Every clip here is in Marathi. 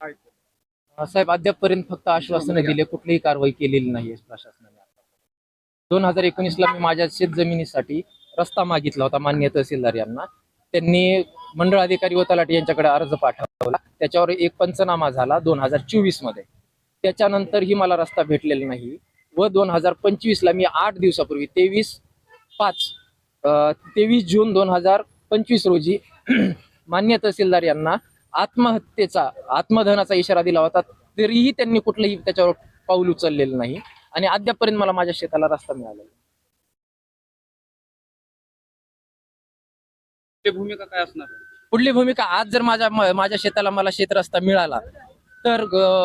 काय ते? साहेब अद्यापपर्यंत फक्त आश्वासनं दिले, कुठलीही कारवाई केलेली नाही प्रशासनाने. 2019ला मी माझ्या शेतजमिनीसाठी रस्ता मागितला होता माननीय तहसीलदार यांना. त्यांनी मंडळ अधिकारी व तलाठी यांच्याकडे अर्ज पाठवला. त्याच्यावर एक पंचनामा झाला 2024 मध्ये. त्याच्यानंतरही मला रस्ता भेटलेला नाही. व 2025ला मी 8 दिवसापूर्वी 23 जून 2025 रोजी माननीय तहसीलदार यांना आत्मदहनाचा इशारा दिला होता. तरीही त्यांनी कुठलंही त्याच्यावर पाऊल उचललेलं नाही आणि अद्यापपर्यंत मला माझ्या शेताला रस्ता मिळालेला नाही. ते भूमिका काय असणार आहे? पुढली भूमिका, आज जर माझ्या शेताला मला शेत रस्ता मिळाला तर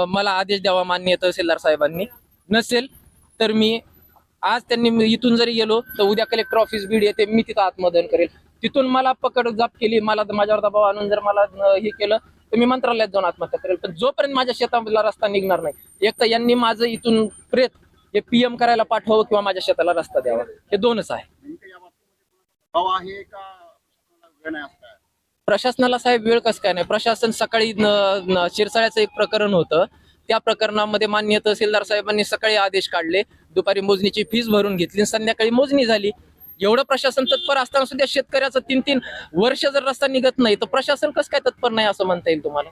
मला आदेश द्यावा माननीय तहसीलदार साहेबांनी. नसेल तर मी आज त्यांनी इथून जरी गेलो तर उद्या कलेक्टर ऑफिस बीड येते, मी तिथं आत्मदहन करेल. तिथून मला पकड जाप केली, मला माझ्यावर दबाव आणून जर मला हे केलं तर मी मंत्रालयात जाऊन आत्महत्या करेल. पण जोपर्यंत माझ्या शेताला रस्ता निघणार नाही, एक तर यांनी माझं इथून प्रेत हे पीएम करायला पाठवावं किंवा माझ्या शेताला रस्ता द्यावा, हे दोनच आहे. नेमकं या बाबतीमध्ये भाव आहे का वेळ नाही असं काय? प्रशासनाला साहेब वेळ कसं काय नाही. प्रशासन सकाळी शिरसाळ्याचं एक प्रकरण होतं, त्या प्रकरणामध्ये माननीय तहसीलदार साहेबांनी सकाळी आदेश काढले, दुपारी मोजणीची फीस भरून घेतली, संध्याकाळी मोजणी झाली. एवढं प्रशासन तत्पर असताना सुद्धा शेतकऱ्याचं 3-3 वर्ष जर रस्ता निघत नाही तर प्रशासन कसं काय तत्पर नाही असं म्हणता येईल तुम्हाला?